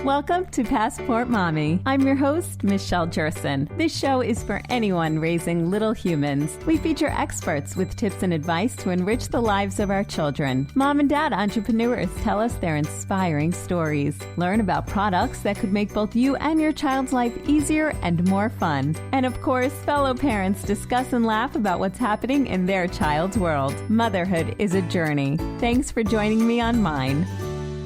Welcome to Passport Mommy. I'm your host, Michelle Jerson. This show is for anyone raising little humans. We feature experts with tips and advice to enrich the lives of our children. Mom and dad entrepreneurs tell us their inspiring stories. Learn about products that could make both you and your child's life easier and more fun. And of course, fellow parents discuss and laugh about what's happening in their child's world. Motherhood is a journey. Thanks for joining me on mine.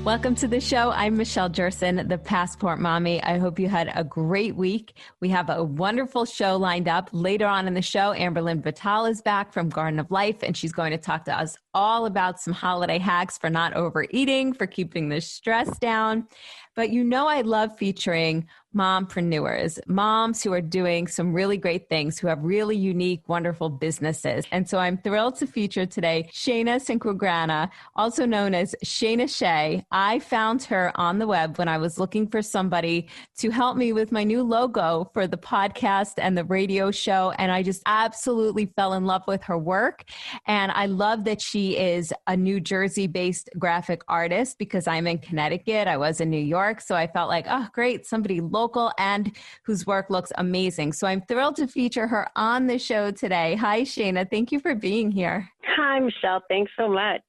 Welcome to the show. I'm Michelle Jerson, the Passport Mommy. I hope you had a great week. We have a wonderful show lined up. Later on in the show, Amberlynn Vital is back from Garden of Life, and she's going to talk to us all about some holiday hacks for not overeating, for keeping the stress down. But you know I love featuring mompreneurs, moms who are doing some really great things, who have really unique, wonderful businesses. And so I'm thrilled to feature today Shayna Cinquegrana, also known as Shayna Shay. I found her on the web when I was looking for somebody to help me with my new logo for the podcast and the radio show. And I just absolutely fell in love with her work. And I love that she is a New Jersey-based graphic artist because I'm in Connecticut. I was in New York. So I felt like, oh, great, somebody local and whose work looks amazing. So I'm thrilled to feature her on the show today. Hi, Shayna. Thank you for being here. Hi, Michelle. Thanks so much.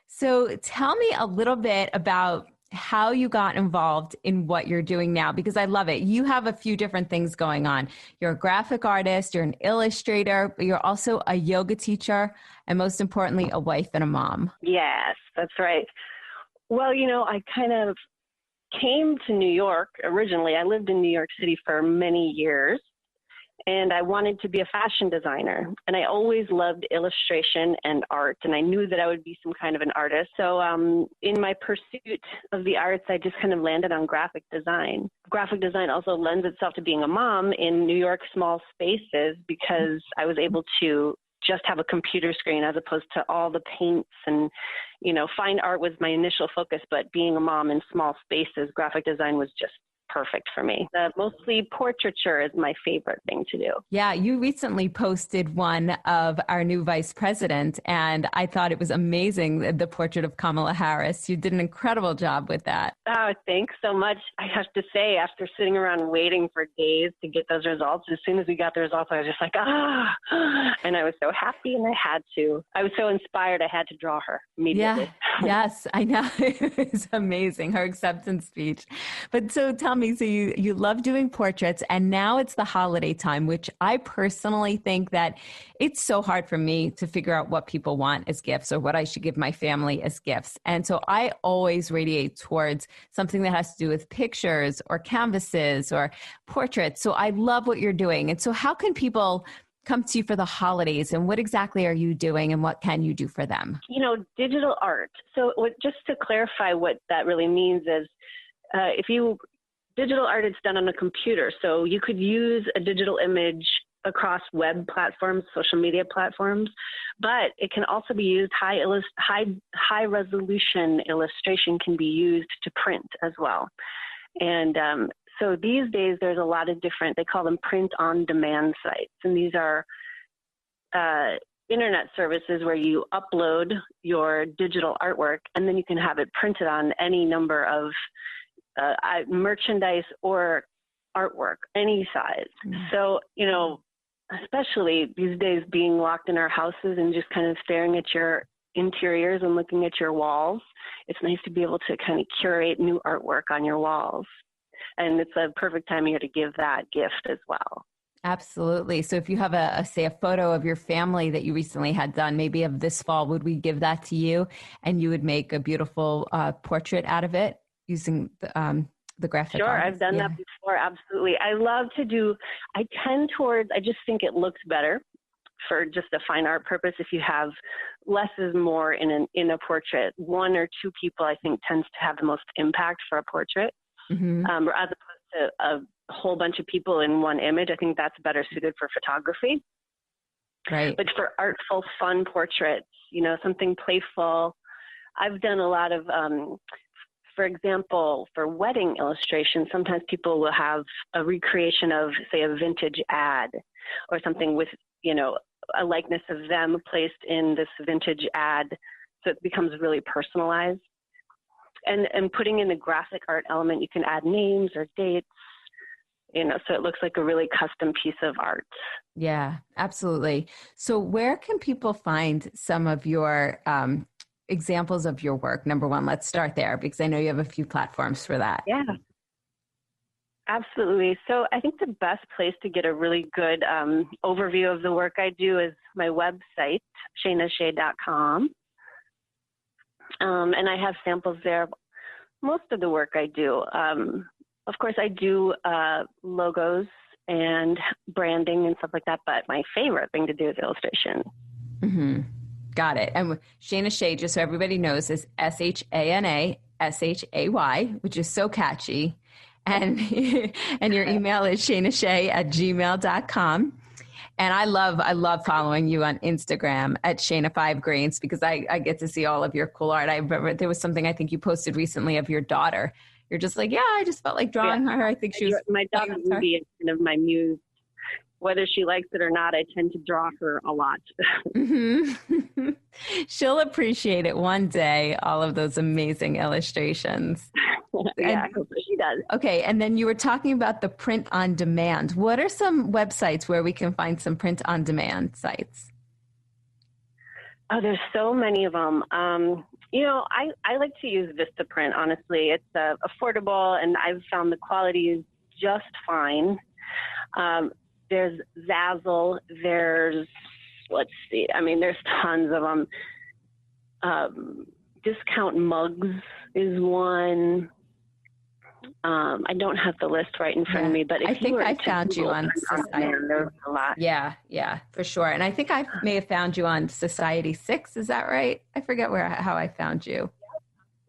So tell me a little bit about how you got involved in what you're doing now, because I love it. You have a few different things going on. You're a graphic artist, you're an illustrator, but you're also a yoga teacher, and most importantly, a wife and a mom. Yes, that's right. Well, I kind of came to New York originally. I lived in New York City for many years, and I wanted to be a fashion designer. And I always loved illustration and art, and I knew that I would be some kind of an artist. So in my pursuit of the arts, I just kind of landed on graphic design. Graphic design also lends itself to being a mom in New York small spaces because I was able to just have a computer screen as opposed to all the paints and, fine art was my initial focus, but being a mom in small spaces, graphic design was just perfect for me. Mostly portraiture is my favorite thing to do. Yeah, you recently posted one of our new vice president, and I thought it was amazing, the portrait of Kamala Harris. You did an incredible job with that. Oh, thanks so much. I have to say, after sitting around waiting for days to get those results, as soon as we got the results, I was just like, and I was so happy, and I was so inspired, I had to draw her immediately. Yeah, yes, I know. It was amazing, her acceptance speech. But so tell me, so you love doing portraits, and now it's the holiday time, which I personally think that it's so hard for me to figure out what people want as gifts or what I should give my family as gifts. And so I always radiate towards something that has to do with pictures or canvases or portraits. So I love what you're doing. And so how can people come to you for the holidays, and what exactly are you doing and what can you do for them? Digital art. So just to clarify what that really means is digital art is done on a computer. So you could use a digital image across web platforms, social media platforms, but it can also be used, high resolution illustration can be used to print as well. And so these days there's a lot of different, they call them print on demand sites. And these are internet services where you upload your digital artwork and then you can have it printed on any number of merchandise or artwork, any size. So, especially these days being locked in our houses and just kind of staring at your interiors and looking at your walls, it's nice to be able to kind of curate new artwork on your walls. And it's a perfect time of year to give that gift as well. Absolutely. So if you have a photo of your family that you recently had done, maybe of this fall, would we give that to you and you would make a beautiful portrait out of it using the graphic Sure, artist? I've done that before. Absolutely. I just think it looks better for just a fine art purpose. If you have less is more in a portrait, one or two people, I think tends to have the most impact for a portrait. Mm-hmm. As opposed to a whole bunch of people in one image. I think that's better suited for photography. Right. But for artful, fun portraits, something playful. I've done a lot of, for example, for wedding illustration, sometimes people will have a recreation of, say, a vintage ad or something with, a likeness of them placed in this vintage ad. So it becomes really personalized. And putting in the graphic art element, you can add names or dates, so it looks like a really custom piece of art. Yeah, absolutely. So where can people find some of your examples of your work? Number one, let's start there because I know you have a few platforms for that. Yeah, absolutely. So I think the best place to get a really good overview of the work I do is my website, shaynashay.com. And I have samples there of most of the work I do. Of course, I do logos and branding and stuff like that, but my favorite thing to do is illustration. Mm-hmm. Got it. And Shayna Shay, just so everybody knows, is SHANA SHAY, which is so catchy. And and your email is shaynashay@gmail.com. And I love following you on Instagram at Shayna5Grains because I get to see all of your cool art. I remember there was something I think you posted recently of your daughter. You're just like, yeah, I just felt like drawing her. I think she was my daughter Ruby is kind of my muse. Whether she likes it or not, I tend to draw her a lot. Mm-hmm. She'll appreciate it one day, all of those amazing illustrations. Yeah, I hope she does. Okay, and then you were talking about the print on demand. What are some websites where we can find some print on demand sites? Oh, there's so many of them. I like to use Vistaprint, honestly. It's affordable, and I've found the quality is just fine. There's Zazzle. There's tons of them. Discount Mugs is one. I don't have the list right in front of me, but if I think I found you on Society. There's a lot. Yeah, for sure. And I think I may have found you on Society 6. Is that right? I forget how I found you.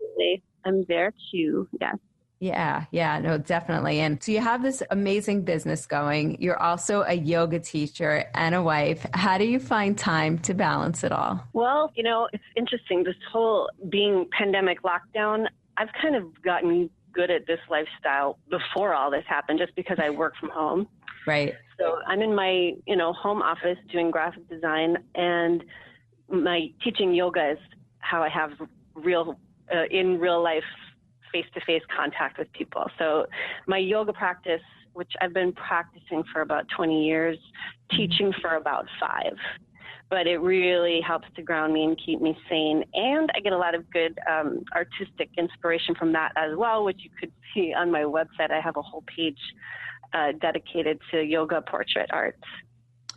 Absolutely. I'm there too. Yes. Yeah, no, definitely. And so you have this amazing business going. You're also a yoga teacher and a wife. How do you find time to balance it all? Well, it's interesting. This whole being pandemic lockdown, I've kind of gotten good at this lifestyle before all this happened, just because I work from home. Right. So I'm in my, home office doing graphic design, and my teaching yoga is how I have in real life face-to-face contact with people. So my yoga practice, which I've been practicing for about 20 years, teaching for about 5. But it really helps to ground me and keep me sane. And I get a lot of good artistic inspiration from that as well, which you could see on my website. I have a whole page dedicated to yoga portrait art.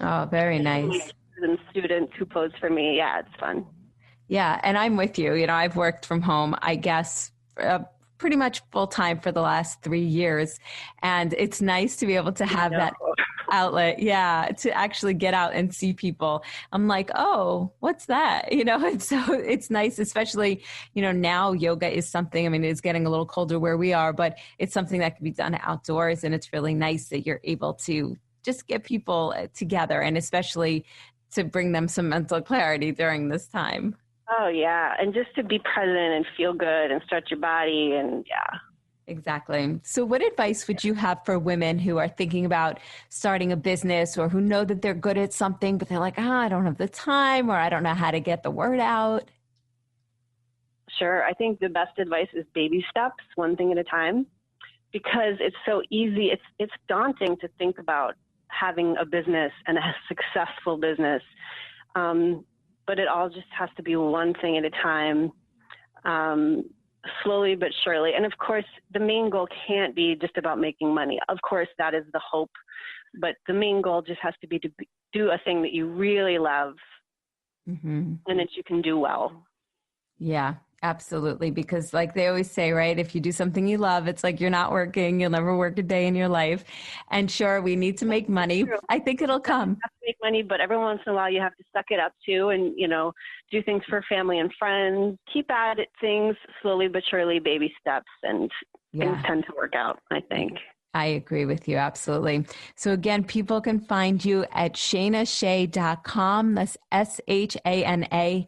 Oh, very nice. And students who pose for me. Yeah, it's fun. Yeah, and I'm with you. I've worked from home, I guess, pretty much full time for the last 3 years. And it's nice to be able to have that outlet. Yeah. To actually get out and see people. I'm like, oh, what's that? And so it's nice, especially, now yoga is something, it's getting a little colder where we are, but it's something that can be done outdoors. And it's really nice that you're able to just get people together, and especially to bring them some mental clarity during this time. Oh, yeah. And just to be present and feel good and stretch your body. And yeah. Exactly. So what advice would you have for women who are thinking about starting a business, or who know that they're good at something, but they're like, I don't have the time, or I don't know how to get the word out? Sure. I think the best advice is baby steps, one thing at a time, because it's so easy. It's daunting to think about having a business and a successful business. But it all just has to be one thing at a time, slowly but surely. And of course, the main goal can't be just about making money. Of course, that is the hope. But the main goal just has to be to do a thing that you really love, and that you can do well. Yeah, absolutely. Because like they always say, right, if you do something you love, it's like you're not working. You'll never work a day in your life. And sure, we need to make money. I think it'll come. You have to make money, but every once in a while you have to suck it up too, and, do things for family and friends. Keep at it, things slowly but surely, baby steps, and things tend to work out, I think. I agree with you. Absolutely. So again, people can find you at shaynashay.com. That's SHANASHAY.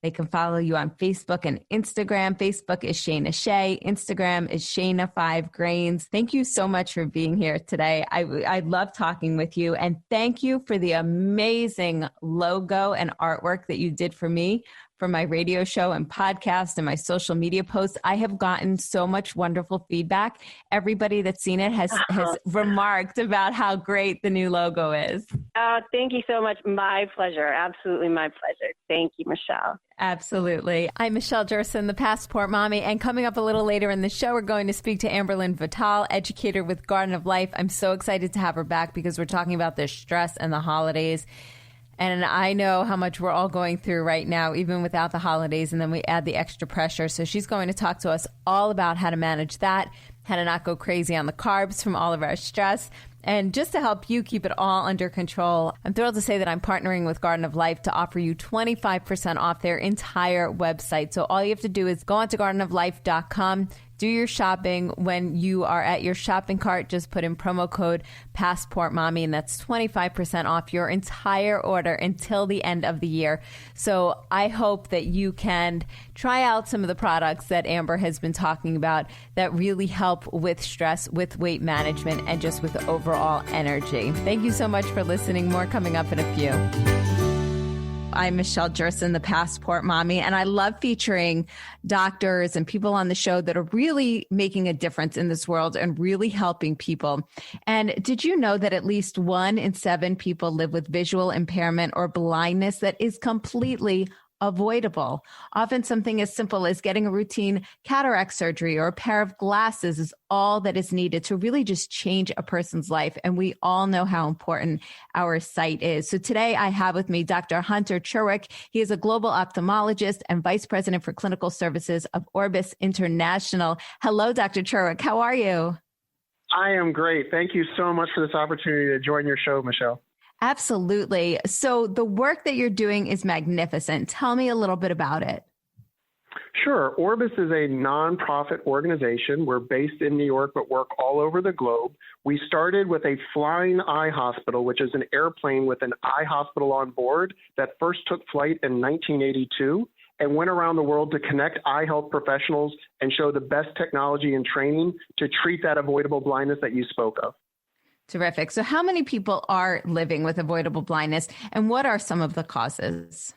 They can follow you on Facebook and Instagram. Facebook is Shayna Shay. Instagram is Shayna5Grains. Thank you so much for being here today. I love talking with you. And thank you for the amazing logo and artwork that you did for me from my radio show and podcast and my social media posts. I have gotten so much wonderful feedback. Everybody that's seen it has remarked about how great the new logo is. Thank you so much. My pleasure. Absolutely my pleasure. Thank you, Michelle. Absolutely. I'm Michelle Jerson, the Passport Mommy, and coming up a little later in the show, we're going to speak to Amberlynn Vital, educator with Garden of Life. I'm so excited to have her back because we're talking about the stress and the holidays. And I know how much we're all going through right now, even without the holidays, and then we add the extra pressure. So she's going to talk to us all about how to manage that, how to not go crazy on the carbs from all of our stress, and just to help you keep it all under control. I'm thrilled to say that I'm partnering with Garden of Life to offer you 25% off their entire website. So all you have to do is go onto gardenoflife.com, do your shopping. When you are at your shopping cart, just put in promo code PassportMommy, and that's 25% off your entire order until the end of the year. So I hope that you can try out some of the products that Amber has been talking about that really help with stress, with weight management, and just with overall energy. Thank you so much for listening. More coming up in a few. I'm Michelle Jerson, the Passport Mommy, and I love featuring doctors and people on the show that are really making a difference in this world and really helping people. And did you know that at least 1 in 7 people live with visual impairment or blindness that is completely avoidable? Often something as simple as getting a routine cataract surgery or a pair of glasses is all that is needed to really just change a person's life. And we all know how important our sight is. So today I have with me Dr. Hunter Cherwick. He is a global ophthalmologist and vice president for clinical services of Orvis International. Hello, Dr. Cherwick. How are you? I am great. Thank you so much for this opportunity to join your show, Michelle. Absolutely. So the work that you're doing is magnificent. Tell me a little bit about it. Sure. Orvis is a nonprofit organization. We're based in New York, but work all over the globe. We started with a flying eye hospital, which is an airplane with an eye hospital on board that first took flight in 1982 and went around the world to connect eye health professionals and show the best technology and training to treat that avoidable blindness that you spoke of. Terrific. So how many people are living with avoidable blindness, and what are some of the causes?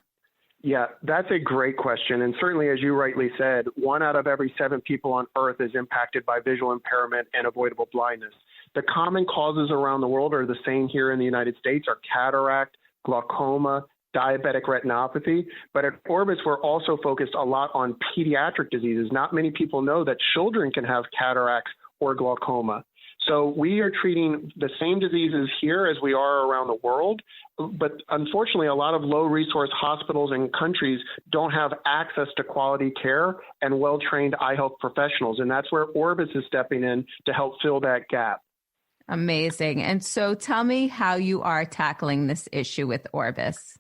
Yeah, that's a great question. And certainly, as you rightly said, 1 out of every 7 people on Earth is impacted by visual impairment and avoidable blindness. The common causes around the world are the same here in the United States, are cataract, glaucoma, diabetic retinopathy. But at Orvis, we're also focused a lot on pediatric diseases. Not many people know that children can have cataracts or glaucoma. So we are treating the same diseases here as we are around the world. But unfortunately, a lot of low-resource hospitals and countries don't have access to quality care and well-trained eye health professionals. And that's where Orvis is stepping in to help fill that gap. Amazing. And so tell me how you are tackling this issue with Orvis.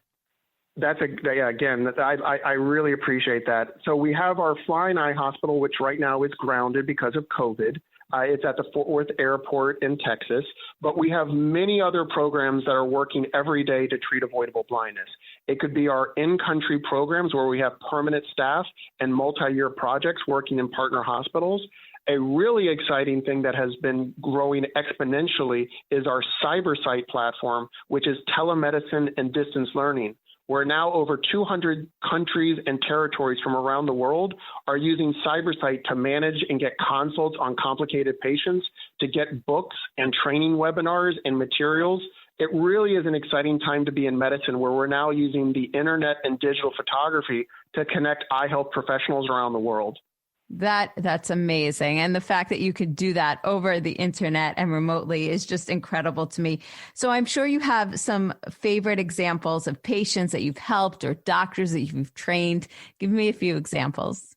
I really appreciate that. So we have our flying eye hospital, which right now is grounded because of COVID. It's at the Fort Worth Airport in Texas, but we have many other programs that are working every day to treat avoidable blindness. It could be our in-country programs where we have permanent staff and multi-year projects working in partner hospitals. A really exciting thing that has been growing exponentially is our CyberSight platform, which is telemedicine and distance learning, where now over 200 countries and territories from around the world are using CyberSight to manage and get consults on complicated patients, to get books and training webinars and materials. It really is an exciting time to be in medicine, where we're now using the internet and digital photography to connect eye health professionals around the world. That's amazing. And the fact that you could do that over the internet and remotely is just incredible to me. So I'm sure you have some favorite examples of patients that you've helped or doctors that you've trained. Give me a few examples.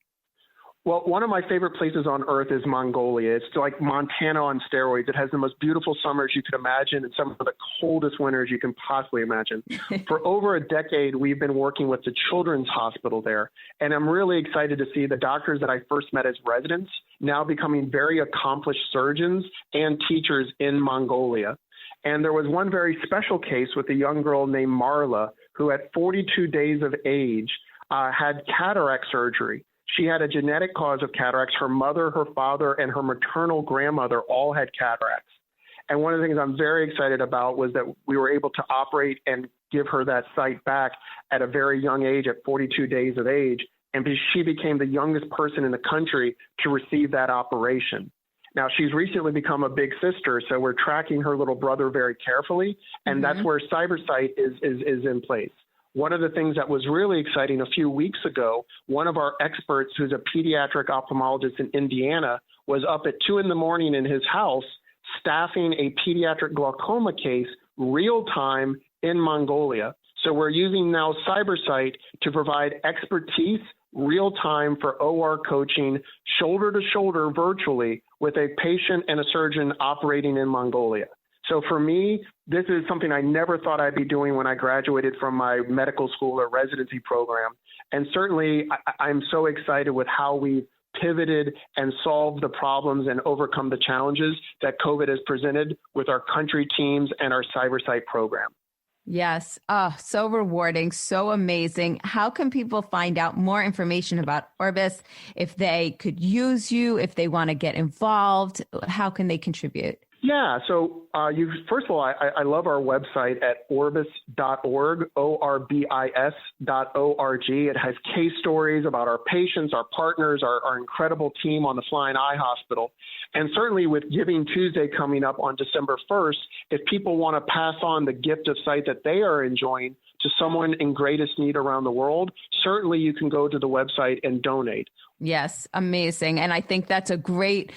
Well, one of my favorite places on earth is Mongolia. It's like Montana on steroids. It has the most beautiful summers you could imagine and some of the coldest winters you can possibly imagine. For over a decade, we've been working with the Children's Hospital there. And I'm really excited to see the doctors that I first met as residents now becoming very accomplished surgeons and teachers in Mongolia. And there was one very special case with a young girl named Marla, who at 42 days of age had cataract surgery. She had a genetic cause of cataracts. Her mother, her father, and her maternal grandmother all had cataracts. And one of the things I'm very excited about was that we were able to operate and give her that sight back at a very young age, at 42 days of age. And she became the youngest person in the country to receive that operation. Now, she's recently become a big sister, so we're tracking her little brother very carefully, and that's where CyberSight is in place. One of the things that was really exciting a few weeks ago, one of our experts, who's a pediatric ophthalmologist in Indiana, was up at 2 a.m. in his house staffing a pediatric glaucoma case real time in Mongolia. So we're using now CyberSight to provide expertise real time for OR coaching, shoulder to shoulder virtually with a patient and a surgeon operating in Mongolia. So for me, this is something I never thought I'd be doing when I graduated from my medical school or residency program. And certainly I'm so excited with how we've pivoted and solved the problems and overcome the challenges that COVID has presented with our country teams and our CyberSight program. Yes. Oh, so rewarding. So amazing. How can people find out more information about Orvis? If they could use you, if they want to get involved, how can they contribute? Yeah. So first of all, I love our website at orbis.org, ORBIS.org. It has case stories about our patients, our partners, our incredible team on the Flying Eye Hospital. And certainly with Giving Tuesday coming up on December 1st, if people want to pass on the gift of sight that they are enjoying to someone in greatest need around the world, certainly you can go to the website and donate. Yes, amazing. And I think that's a great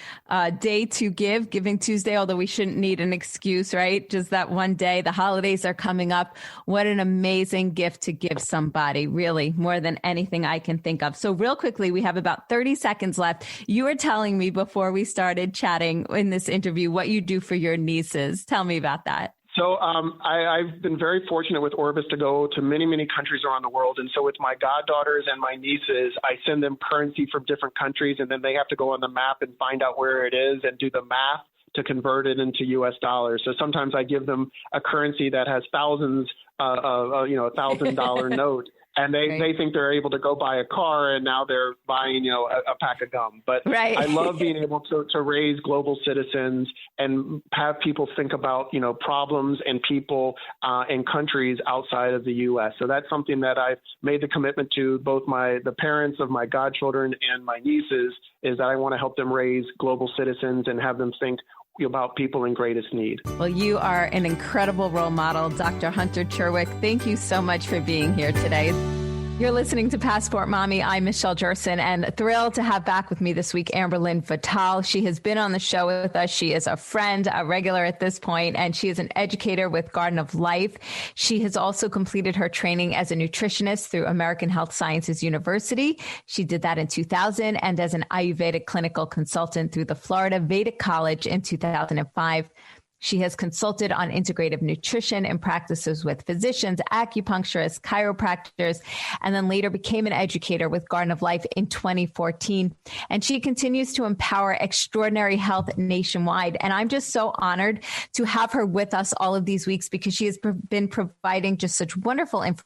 day to give, Giving Tuesday, although we shouldn't need an excuse, right? Just that one day. The holidays are coming up. What an amazing gift to give somebody, really, more than anything I can think of. So real quickly, we have about 30 seconds left. You were telling me before we started chatting in this interview what you do for your nieces. Tell me about that. So I've been very fortunate with Orvis to go to many, many countries around the world. And so with my goddaughters and my nieces, I send them currency from different countries, and then they have to go on the map and find out where it is and do the math to convert it into U.S. dollars. So sometimes I give them a currency that has thousands, $1,000 note. And they think they're able to go buy a car, and now they're buying, a pack of gum. But I love being able to raise global citizens and have people think about, problems and people and countries outside of the U.S. So that's something that I've made the commitment to both the parents of my godchildren and my nieces, is that I want to help them raise global citizens and have them think about people in greatest need. Well, you are an incredible role model, Dr. Hunter Cherwick. Thank you so much for being here today. You're listening to Passport Mommy. I'm Michelle Jerson, and thrilled to have back with me this week Amberlynn Vital. She has been on the show with us. She is a friend, a regular at this point, and she is an educator with Garden of Life. She has also completed her training as a nutritionist through American Health Sciences University. She did that in 2000, and as an Ayurvedic clinical consultant through the Florida Vedic College in 2005. She has consulted on integrative nutrition and practices with physicians, acupuncturists, chiropractors, and then later became an educator with Garden of Life in 2014. And she continues to empower extraordinary health nationwide. And I'm just so honored to have her with us all of these weeks, because she has been providing just such wonderful information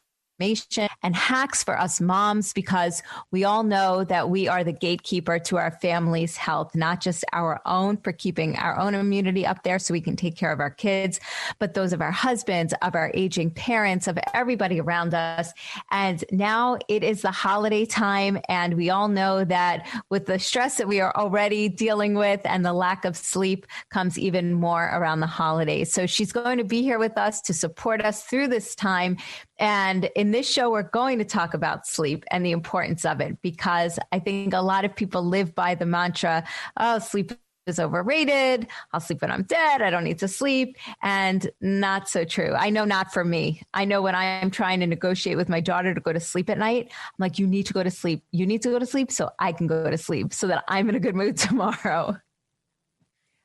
and hacks for us moms, because we all know that we are the gatekeeper to our family's health, not just our own for keeping our own immunity up there so we can take care of our kids, but those of our husbands, of our aging parents, of everybody around us. And now it is the holiday time, and we all know that with the stress that we are already dealing with and the lack of sleep comes even more around the holidays. So she's going to be here with us to support us through this time. And in this show, we're going to talk about sleep and the importance of it, because I think a lot of people live by the mantra, oh, sleep is overrated. I'll sleep when I'm dead. I don't need to sleep. And not so true. I know not for me. I know when I'm trying to negotiate with my daughter to go to sleep at night, I'm like, you need to go to sleep. You need to go to sleep so I can go to sleep so that I'm in a good mood tomorrow.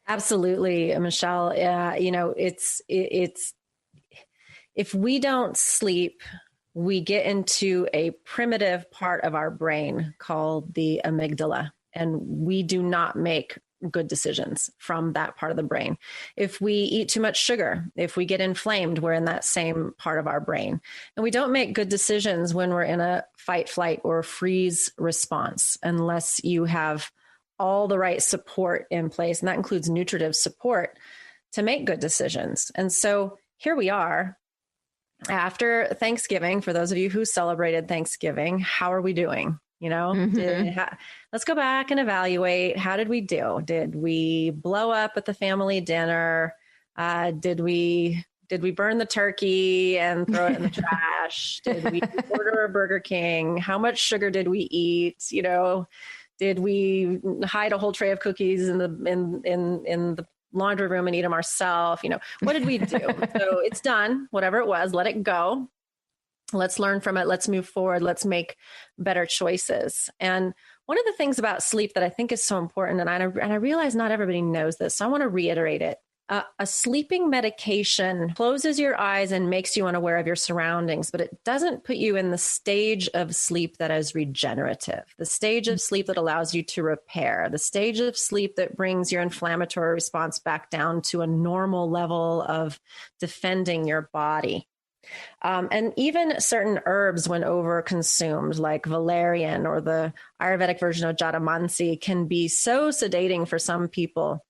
Absolutely, Michelle. It's if we don't sleep, we get into a primitive part of our brain called the amygdala, and we do not make good decisions from that part of the brain. If we eat too much sugar, if we get inflamed, we're in that same part of our brain. And we don't make good decisions when we're in a fight, flight, or freeze response unless you have all the right support in place. And that includes nutritive support to make good decisions. And so here we are, after Thanksgiving, for those of you who celebrated Thanksgiving, how are we doing? Let's go back and evaluate. How did we do? Did we blow up at the family dinner? Did we burn the turkey and throw it in the trash? Did we order a Burger King? How much sugar did we eat? Did we hide a whole tray of cookies in the laundry room and eat them ourselves? What did we do? So it's done, whatever it was, let it go. Let's learn from it. Let's move forward. Let's make better choices. And one of the things about sleep that I think is so important, and I realize not everybody knows this, so I want to reiterate it. A sleeping medication closes your eyes and makes you unaware of your surroundings, but it doesn't put you in the stage of sleep that is regenerative, the stage of sleep that allows you to repair, the stage of sleep that brings your inflammatory response back down to a normal level of defending your body. And even certain herbs, when overconsumed, like valerian or the Ayurvedic version of Jatamansi, can be so sedating for some people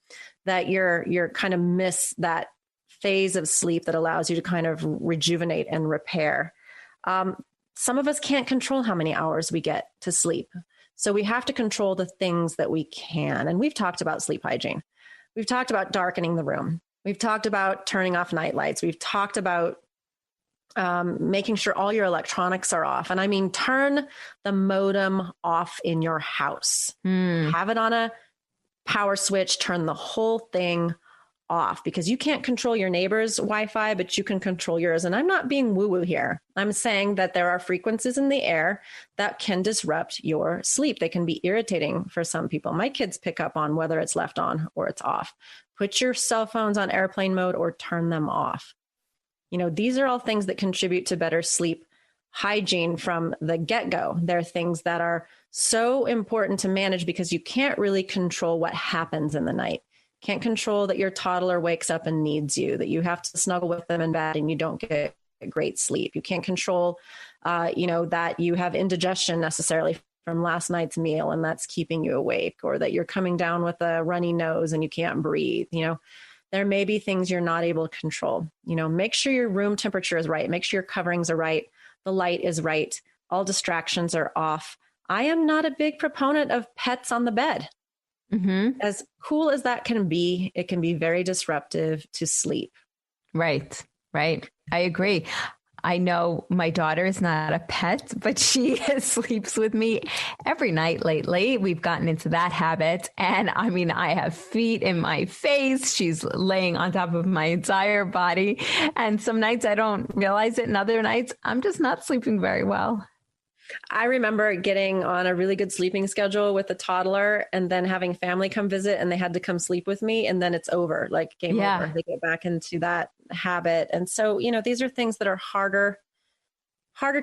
that you're kind of miss that phase of sleep that allows you to kind of rejuvenate and repair. Some of us can't control how many hours we get to sleep. So we have to control the things that we can. And we've talked about sleep hygiene. We've talked about darkening the room. We've talked about turning off night lights. We've talked about making sure all your electronics are off. And I mean, turn the modem off in your house. Have it on a power switch, turn the whole thing off, because you can't control your neighbor's Wi-Fi, but you can control yours. And I'm not being woo-woo here. I'm saying that there are frequencies in the air that can disrupt your sleep. They can be irritating for some people. My kids pick up on whether it's left on or it's off. Put your cell phones on airplane mode or turn them off. These are all things that contribute to better sleep hygiene from the get-go. They're things that are so important to manage because you can't really control what happens in the night. Can't control that your toddler wakes up and needs you, that you have to snuggle with them in bed and you don't get great sleep. You can't control, that you have indigestion necessarily from last night's meal and that's keeping you awake, or that you're coming down with a runny nose and you can't breathe. There may be things you're not able to control. Make sure your room temperature is right. Make sure your coverings are right. The light is right. All distractions are off. I am not a big proponent of pets on the bed. As cool as that can be, it can be very disruptive to sleep. Right. I agree. I know my daughter is not a pet, but she sleeps with me every night lately. We've gotten into that habit. And I mean, I have feet in my face. She's laying on top of my entire body. And some nights I don't realize it. And other nights I'm just not sleeping very well. I remember getting on a really good sleeping schedule with a toddler and then having family come visit and they had to come sleep with me, and then it's over, like game over. They get back into that habit. And so, these are things that are harder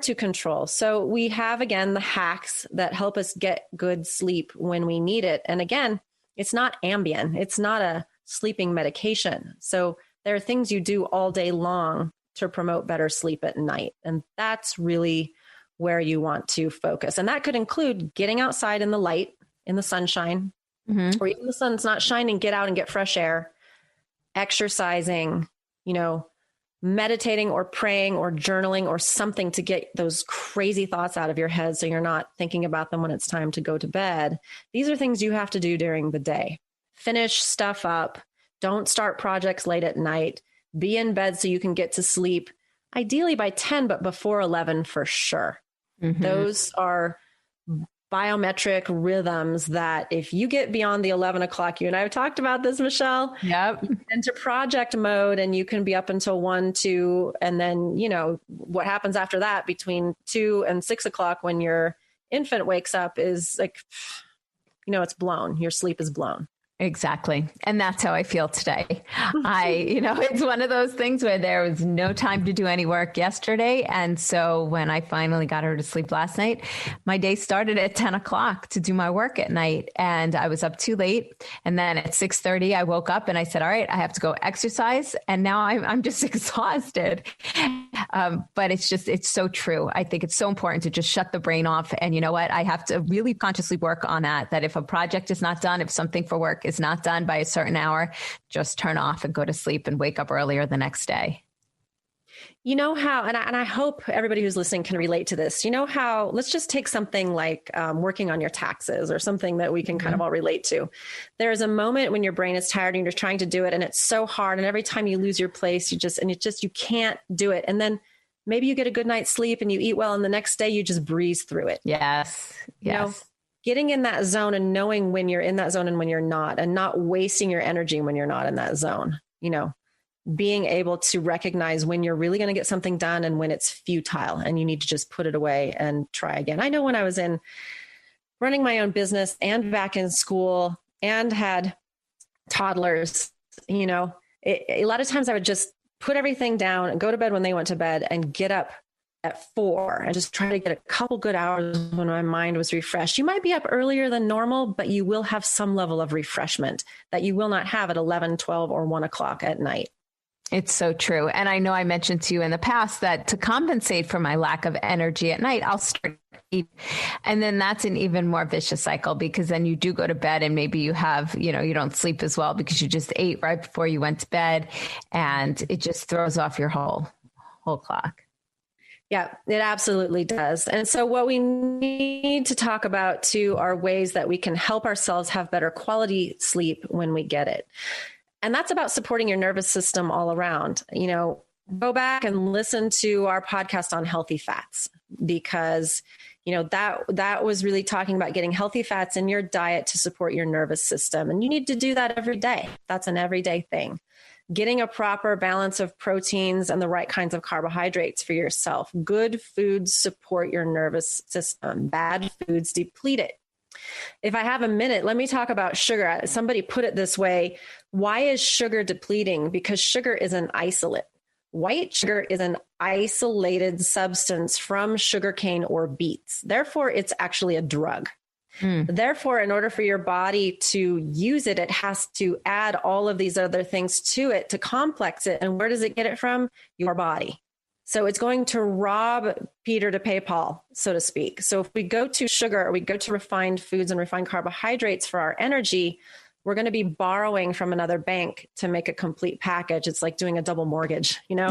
to control. So we have, again, the hacks that help us get good sleep when we need it. And again, it's not Ambien. It's not a sleeping medication. So there are things you do all day long to promote better sleep at night. And that's really where you want to focus. And that could include getting outside in the light, in the sunshine, or even the sun's not shining, get out and get fresh air, exercising, meditating or praying or journaling or something to get those crazy thoughts out of your head so you're not thinking about them when it's time to go to bed. These are things you have to do during the day. Finish stuff up. Don't start projects late at night. Be in bed so you can get to sleep, ideally by 10, but before 11 for sure. Those are biometric rhythms that if you get beyond the 11 o'clock, you and I have talked about this, Michelle, into project mode, and you can be up until 1, 2, and then, what happens after that between 2 and 6 o'clock when your infant wakes up is like, it's blown. Your sleep is blown. Exactly. And that's how I feel today. It's one of those things where there was no time to do any work yesterday. And so when I finally got her to sleep last night, my day started at 10 o'clock to do my work at night. And I was up too late. And then at 6:30, I woke up and I said, all right, I have to go exercise. And now I'm just exhausted. But it's so true. I think it's so important to just shut the brain off. And you know what? I have to really consciously work on that if a project is not done, if something for work is not done by a certain hour, just turn off and go to sleep and wake up earlier the next day. You know how, and I hope everybody who's listening can relate to this. You know how, let's just take something like working on your taxes or something that we can kind of all relate to. There's a moment when your brain is tired and you're trying to do it and it's so hard. And every time you lose your place, you can't do it. And then maybe you get a good night's sleep and you eat well. And the next day you just breeze through it. Yes. You know, getting in that zone and knowing when you're in that zone and when you're not, and not wasting your energy when you're not in that zone, you know, being able to recognize when you're really going to get something done and when it's futile and you need to just put it away and try again. I know when I was in running my own business and back in school and had toddlers, you know, a lot of times I would just put everything down and go to bed when they went to bed and get up at 4 and just try to get a couple good hours when my mind was refreshed. You might be up earlier than normal, but you will have some level of refreshment that you will not have at 11, 12, or 1 o'clock at night. It's so true. And I know I mentioned to you in the past that to compensate for my lack of energy at night, I'll start eating. And then that's an even more vicious cycle, because then you do go to bed and maybe you have, you know, you don't sleep as well because you just ate right before you went to bed, and it just throws off your whole clock. Yeah, it absolutely does. And so what we need to talk about too are ways that we can help ourselves have better quality sleep when we get it. And that's about supporting your nervous system all around. You know, go back and listen to our podcast on healthy fats, because, you know, that was really talking about getting healthy fats in your diet to support your nervous system. And you need to do that every day. That's an everyday thing. Getting a proper balance of proteins and the right kinds of carbohydrates for yourself. Good foods support your nervous system. Bad foods deplete it. If I have a minute, let me talk about sugar. Somebody put it this way: why is sugar depleting? Because sugar is an isolate. White sugar is an isolated substance from sugarcane or beets. Therefore, it's actually a drug. Therefore, in order for your body to use it, it has to add all of these other things to it to complex it. And where does it get it from? Your body. So it's going to rob Peter to pay Paul, so to speak. So if we go to sugar, or we go to refined foods and refined carbohydrates for our energy, we're going to be borrowing from another bank to make a complete package. It's like doing a double mortgage, you know,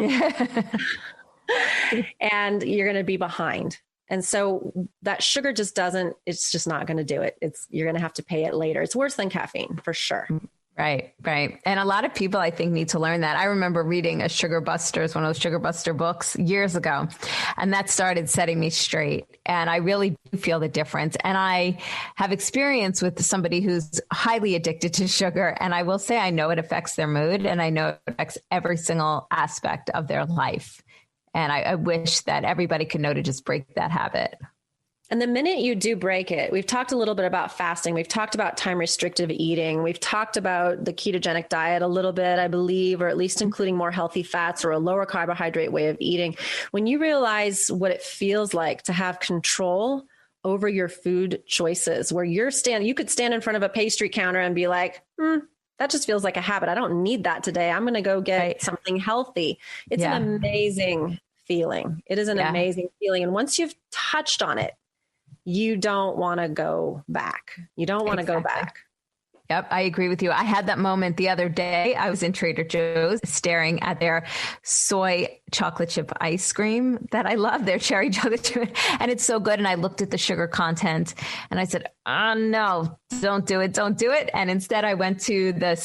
and you're going to be behind. And so that sugar just it's just not going to do it. You're going to have to pay it later. It's worse than caffeine for sure. Right. And a lot of people, I think, need to learn that. I remember reading one of those Sugar Buster books years ago, and that started setting me straight. And I really do feel the difference. And I have experience with somebody who's highly addicted to sugar. And I will say, I know it affects their mood, and I know it affects every single aspect of their life. And I wish that everybody could know to just break that habit. And the minute you do break it, we've talked a little bit about fasting. We've talked about time restrictive eating. We've talked about the ketogenic diet a little bit, I believe, or at least including more healthy fats or a lower carbohydrate way of eating. When you realize what it feels like to have control over your food choices, where you could stand in front of a pastry counter and be like, that just feels like a habit. I don't need that today. I'm going to go get something healthy. It's an amazing feeling. It is an amazing feeling. And once you've touched on it, you don't want to go back. You don't want to go back. Yep, I agree with you. I had that moment the other day. I was in Trader Joe's staring at their soy chocolate chip ice cream that I love, their cherry chocolate chip, and it's so good. And I looked at the sugar content and I said, oh no, don't do it. And instead I went to the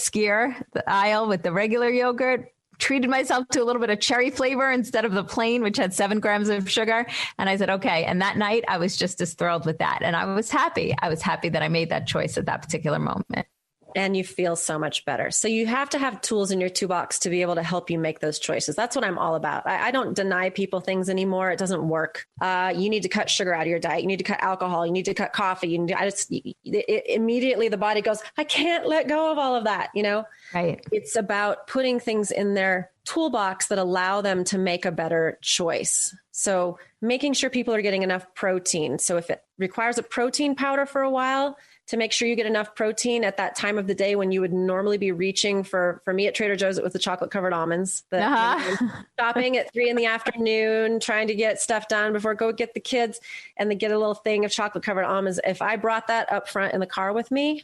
the aisle with the regular yogurt, treated myself to a little bit of cherry flavor instead of the plain, which had 7 grams of sugar. And I said, okay. And that night I was just as thrilled with that. And I was happy. I was happy that I made that choice at that particular moment. And you feel so much better. So you have to have tools in your toolbox to be able to help you make those choices. That's what I'm all about. I don't deny people things anymore. It doesn't work. You need to cut sugar out of your diet. You need to cut alcohol. You need to cut coffee. Immediately the body goes, I can't let go of all of that. You know, right. It's about putting things in their toolbox that allow them to make a better choice. So making sure people are getting enough protein. So if it requires a protein powder for a while, to make sure you get enough protein at that time of the day when you would normally be reaching for me at Trader Joe's, it was the chocolate covered almonds. Shopping at 3 p.m, trying to get stuff done before go get the kids, and they get a little thing of chocolate covered almonds. If I brought that up front in the car with me,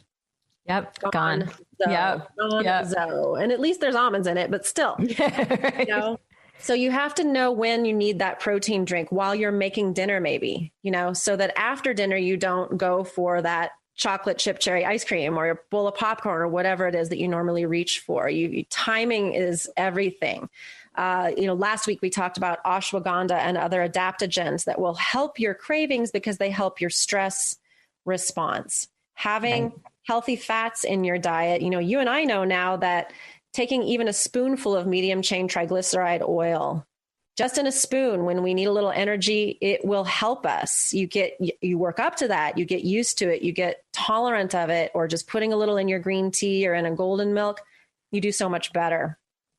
gone. And at least there's almonds in it, but still, right. you know. So you have to know when you need that protein drink while you're making dinner, maybe, so that after dinner, you don't go for that chocolate chip cherry ice cream or a bowl of popcorn or whatever it is that you normally reach for. Timing is everything. Last week we talked about ashwagandha and other adaptogens that will help your cravings because they help your stress response. Having healthy fats in your diet, you and I know now that taking even a spoonful of medium chain triglyceride oil, just in a spoon, when we need a little energy, it will help us. You work up to that, you get used to it, you get tolerant of it, or just putting a little in your green tea or in a golden milk, you do so much better.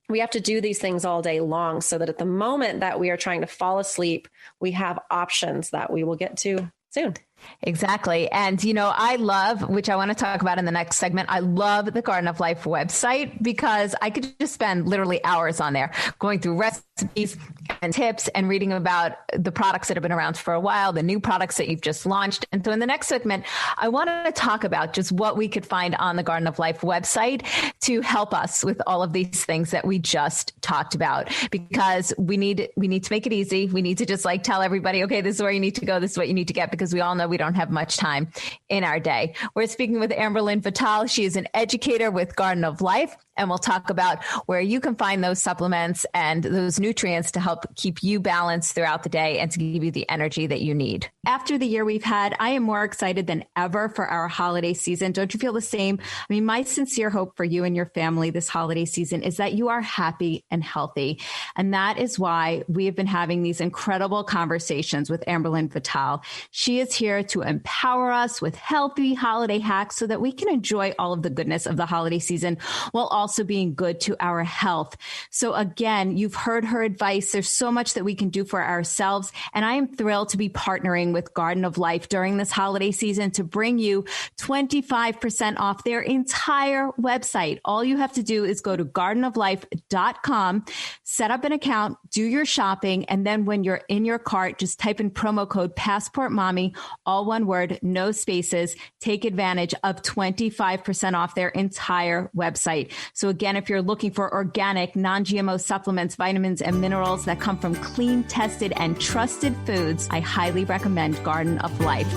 We have to do these things all day long so that at the moment that we are trying to fall asleep, we have options that we will get to soon. Exactly. And, I love, which I want to talk about in the next segment, I love the Garden of Life website because I could just spend literally hours on there going through recipes and tips and reading about the products that have been around for a while, the new products that you've just launched. And so in the next segment, I want to talk about just what we could find on the Garden of Life website to help us with all of these things that we just talked about, because we need to make it easy. We need to just tell everybody, okay, this is where you need to go. This is what you need to get, because we all know we don't have much time in our day. We're speaking with Amberlynn Vital. She is an educator with Garden of Life, and we'll talk about where you can find those supplements and those nutrients to help keep you balanced throughout the day and to give you the energy that you need. After the year we've had, I am more excited than ever for our holiday season. Don't you feel the same? I mean, my sincere hope for you and your family this holiday season is that you are happy and healthy. And that is why we have been having these incredible conversations with Amberlynn Vital. She is here to empower us with healthy holiday hacks so that we can enjoy all of the goodness of the holiday season while also being good to our health. So again, you've heard her advice. There's so much that we can do for ourselves. And I am thrilled to be partnering with Garden of Life during this holiday season to bring you 25% off their entire website. All you have to do is go to gardenoflife.com, set up an account, do your shopping, and then when you're in your cart, just type in promo code PassportMommy, all one word, no spaces. Take advantage of 25% off their entire website. So again, if you're looking for organic, non-GMO supplements, vitamins, and minerals that come from clean, tested, and trusted foods, I highly recommend Garden of Life.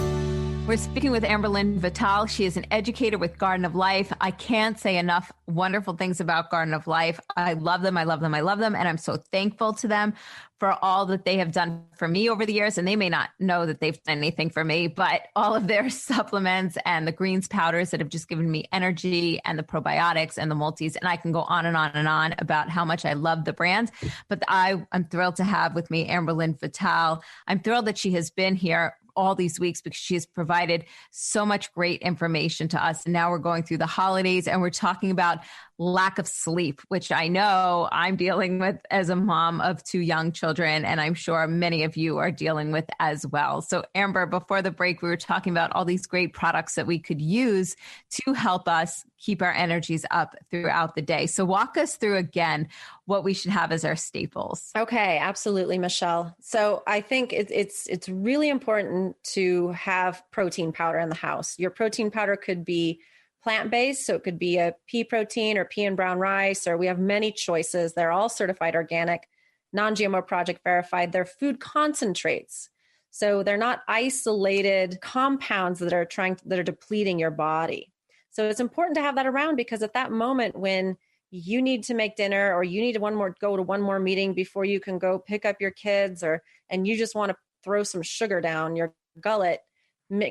We're speaking with Amberlynn Vital. She is an educator with Garden of Life. I can't say enough wonderful things about Garden of Life. I love them. I love them. I love them. And I'm so thankful to them for all that they have done for me over the years. And they may not know that they've done anything for me, but all of their supplements and the greens powders that have just given me energy, and the probiotics and the multis. And I can go on and on and on about how much I love the brands. But I'm thrilled to have with me Amberlynn Vital. I'm thrilled that she has been here all these weeks because she has provided so much great information to us. And now we're going through the holidays and we're talking about lack of sleep, which I know I'm dealing with as a mom of 2 young children. And I'm sure many of you are dealing with as well. So Amber, before the break, we were talking about all these great products that we could use to help us keep our energies up throughout the day. So walk us through again what we should have as our staples. Okay, absolutely, Michelle. So I think it's really important to have protein powder in the house. Your protein powder could be plant-based, so it could be a pea protein or pea and brown rice, or we have many choices. They're all certified organic, non-GMO project verified. They're food concentrates. So they're not isolated compounds that are depleting your body. So it's important to have that around because at that moment when you need to make dinner or you need to go to one more meeting before you can go pick up your kids, and you just want to throw some sugar down your gullet,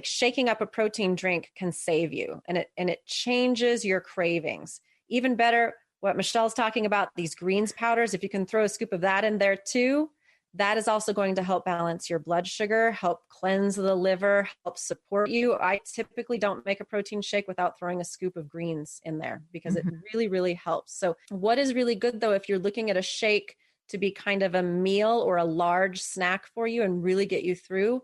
shaking up a protein drink can save you, and it changes your cravings. Even better, what Michelle's talking about, these greens powders, if you can throw a scoop of that in there too, that is also going to help balance your blood sugar, help cleanse the liver, help support you. I typically don't make a protein shake without throwing a scoop of greens in there because it really, really helps. So what is really good though, if you're looking at a shake to be kind of a meal or a large snack for you and really get you through,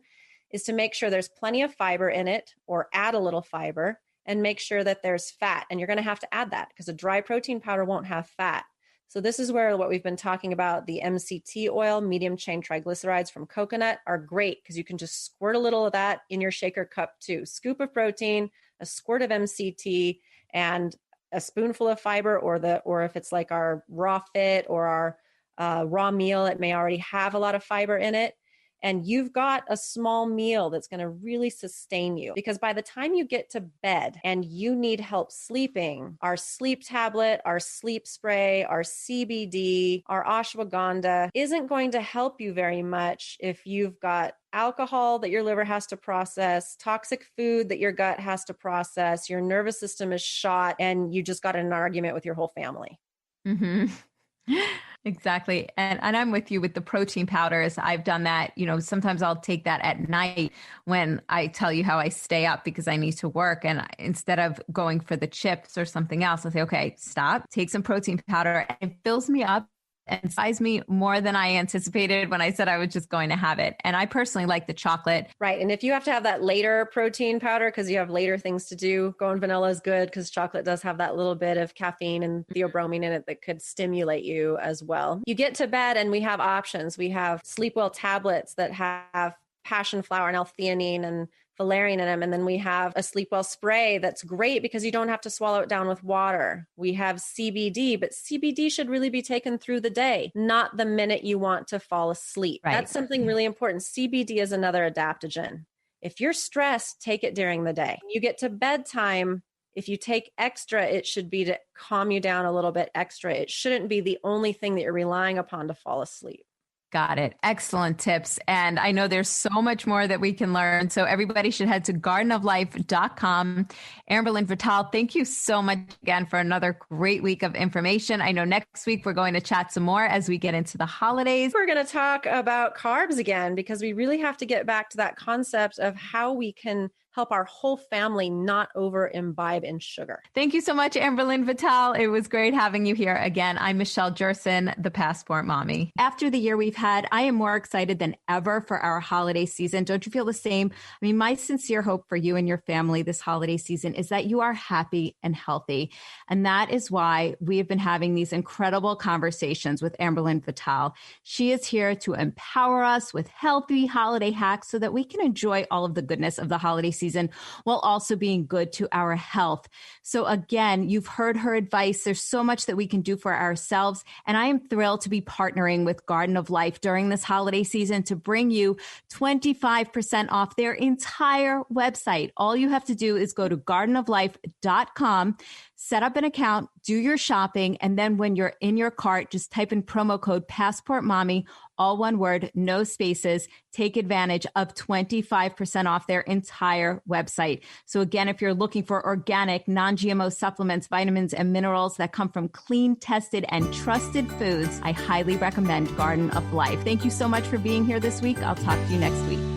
is to make sure there's plenty of fiber in it or add a little fiber and make sure that there's fat. And you're going to have to add that because a dry protein powder won't have fat. So this is where what we've been talking about, the Mct oil, medium chain triglycerides from coconut are great because you can just squirt a little of that in your shaker cup too. Scoop of protein, a squirt of MCT, and a spoonful of fiber, or if it's like our Raw Fit or our raw meal. It may already have a lot of fiber in it. And you've got a small meal that's going to really sustain you. Because by the time you get to bed and you need help sleeping, our sleep tablet, our sleep spray, our CBD, our ashwagandha isn't going to help you very much if you've got alcohol that your liver has to process, toxic food that your gut has to process, your nervous system is shot, and you just got in an argument with your whole family. Mm-hmm. Exactly. And I'm with you with the protein powders. I've done that. Sometimes I'll take that at night when I tell you how I stay up because I need to work. And instead of going for the chips or something else, I'll say, okay, stop, take some protein powder. And it fills me up and size me more than I anticipated when I said I was just going to have it. And I personally like the chocolate. Right. And if you have to have that later protein powder because you have later things to do, going vanilla is good because chocolate does have that little bit of caffeine and theobromine in it that could stimulate you as well. You get to bed and we have options. We have sleep well tablets that have passion flower and L-theanine and valerian in them. And then we have a sleep well spray that's great because you don't have to swallow it down with water. We have CBD, but CBD should really be taken through the day, not the minute you want to fall asleep. Right. That's something really important. CBD is another adaptogen. If you're stressed, take it during the day. When you get to bedtime, if you take extra, it should be to calm you down a little bit extra. It shouldn't be the only thing that you're relying upon to fall asleep. Got it. Excellent tips. And I know there's so much more that we can learn. So everybody should head to gardenoflife.com. Amberlynn Vital, thank you so much again for another great week of information. I know next week we're going to chat some more as we get into the holidays. We're going to talk about carbs again, because we really have to get back to that concept of how we can help our whole family not over imbibe in sugar. Thank you so much, Amberlynn Vital. It was great having you here again. I'm Michelle Jerson, the Passport Mommy. After the year we've had, I am more excited than ever for our holiday season. Don't you feel the same? I mean, my sincere hope for you and your family this holiday season is that you are happy and healthy. And that is why we have been having these incredible conversations with Amberlynn Vital. She is here to empower us with healthy holiday hacks so that we can enjoy all of the goodness of the holiday season while also being good to our health. So again, you've heard her advice. There's so much that we can do for ourselves. And I am thrilled to be partnering with Garden of Life during this holiday season to bring you 25% off their entire website. All you have to do is go to gardenoflife.com, set up an account, do your shopping, and then when you're in your cart, just type in promo code PassportMommy, all one word, no spaces. Take advantage of 25% off their entire website. So again, if you're looking for organic, non-GMO supplements, vitamins, and minerals that come from clean, tested, and trusted foods, I highly recommend Garden of Life. Thank you so much for being here this week. I'll talk to you next week.